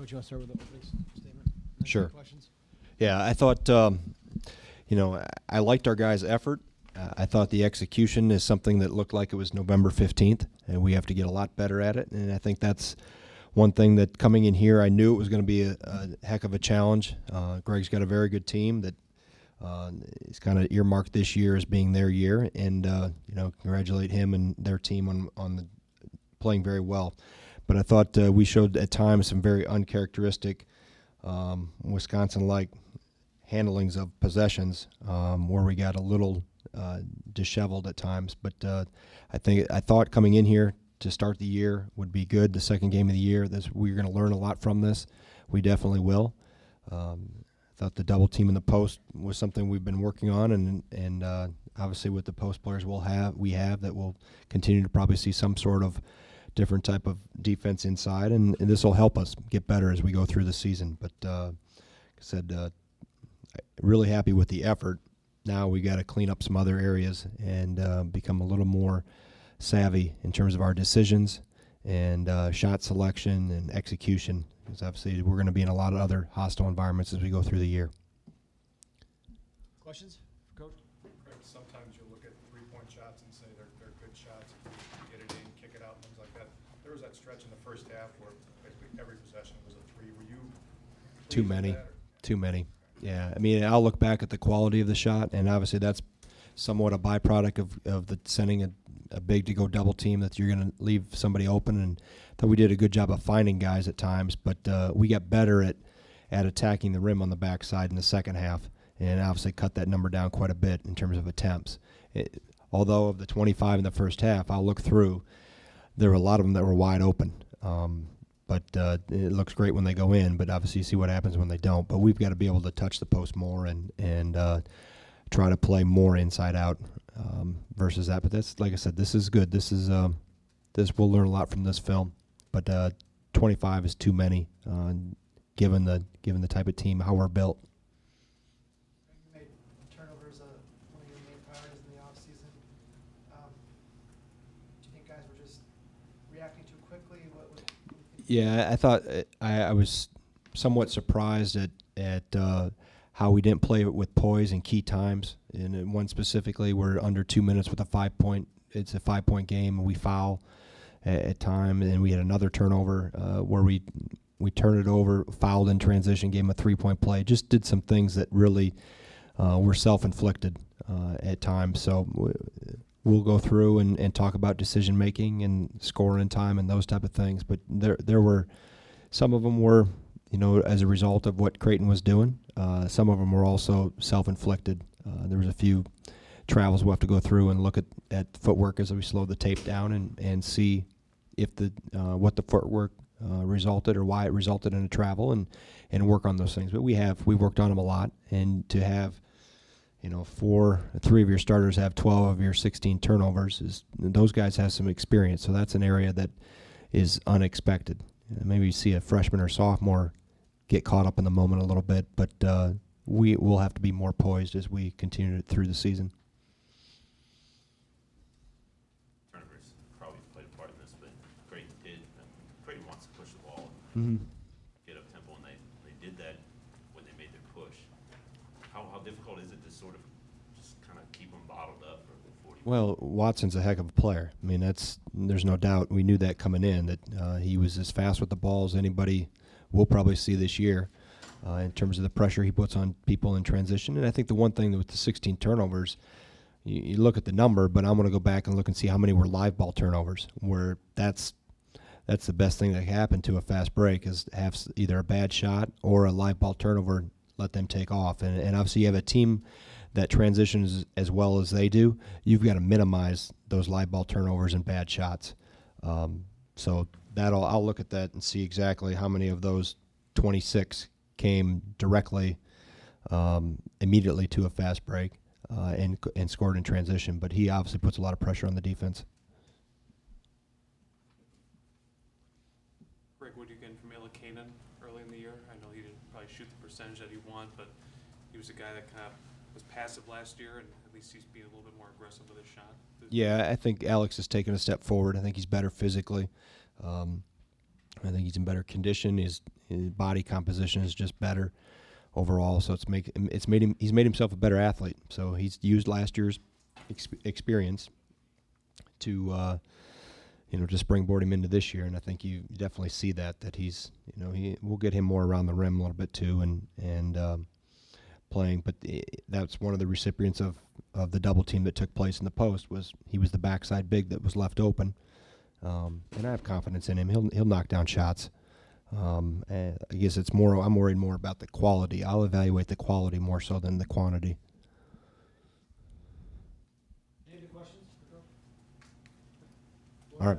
Coach, you want to start with the opening statement? Sure. Questions? Yeah, I thought, I liked our guys' effort. I thought the execution is something that looked like it was November 15th, and we have to get a lot better at it. And I think that's one thing that coming in here, I knew it was going to be a heck of a challenge. Greg's got a very good team that is kind of earmarked this year as being their year, and congratulate him and their team on the playing very well. But I thought we showed at times some very uncharacteristic Wisconsin-like handlings of possessions, where we got a little disheveled at times. But I thought coming in here to start the year would be good. The second game of the year, we're going to learn a lot from this. We definitely will. I thought the double team in the post was something we've been working on, and obviously with the post players we have that we'll continue to probably see some sort of different type of defense inside, and this will help us get better as we go through the season. But like I said, really happy with the effort. Now we got to clean up some other areas and become a little more savvy in terms of our decisions and shot selection and execution, because obviously we're going to be in a lot of other hostile environments as we go through the year. Questions for Coach? Craig, sometimes you look at three-point shots and say they're good shots, get it in, kick it out, things like that. There was that stretch in the first half where basically every possession was a three. Were you Too many. Too many. Yeah, I mean, I'll look back at the quality of the shot, and obviously that's somewhat a byproduct of the sending a big to go double team, that you're going to leave somebody open, and thought we did a good job of finding guys at times, but we got better at attacking the rim on the backside in the second half, and obviously cut that number down quite a bit in terms of attempts. Although of the 25 in the first half, I'll look through, there were a lot of them that were wide open. But it looks great when they go in, but obviously you see what happens when they don't. But we've got to be able to touch the post more and try to play more inside out versus that. But that's, like I said, this is good. This we'll learn a lot from this film. But 25 is too many, given the type of team, how we're built. You made turnovers one of your main priorities in the offseason. Do you think guys were just reacting too quickly? Yeah, I thought I was somewhat surprised at how we didn't play with poise in key times. And one specifically, we're under 2 minutes with a 5-point. It's a 5-point game, and we foul at time. And we had another turnover where we turned it over, fouled in transition, gave him a 3-point play. Just did some things that really were self-inflicted at times. So we'll go through and talk about decision making and scoring time and those type of things. But there were some of them were, as a result of what Creighton was doing. Some of them were also self-inflicted. There was a few travels we'll have to go through and look at footwork as we slow the tape down and see if what the footwork resulted or why it resulted in a travel and work on those things. But we worked on them a lot, and to have 3 of your starters have 12 of your 16 turnovers, those guys have some experience. So that's an area that is unexpected. Maybe you see a freshman or sophomore get caught up in the moment a little bit, but we will have to be more poised as we continue through the season. Turnovers probably played a part in this, but Creighton did. Creighton wants to push the ball, get up tempo, and they did that when they made their push. How difficult is it to sort of just kind of keep them bottled up for 40 minutes? Well, Watson's a heck of a player. I mean, there's no doubt. We knew that coming in, that he was as fast with the ball as anybody we'll probably see this year in terms of the pressure he puts on people in transition. And I think the one thing with the 16 turnovers, you look at the number, but I'm going to go back and look and see how many were live ball turnovers, where that's the best thing that can happen to a fast break, is have either a bad shot or a live ball turnover, let them take off. And obviously you have a team that transitions as well as they do. You've got to minimize those live ball turnovers and bad shots. So I'll look at that and see exactly how many of those 26 came directly immediately to a fast break and scored in transition. But he obviously puts a lot of pressure on the defense. Greg, what are you getting from Creighton early in the year? I know he didn't probably shoot the percentage that he wanted, but he was a guy that kind of was passive last year, and at least he's being a little bit more aggressive with his shot. Yeah, I think Alex has taken a step forward. I think he's better physically. I think he's in better condition. His His body composition is just better overall. So he's made himself a better athlete. So he's used last year's experience to to springboard him into this year, and I think you definitely see that he's we'll get him more around the rim a little bit too, and playing. But that's one of the recipients of the double team that took place in the post he was the backside big that was left open, and I have confidence in him. He'll knock down shots. I guess I'm worried more about the quality. I'll evaluate the quality more so than the quantity. Any other questions? All right.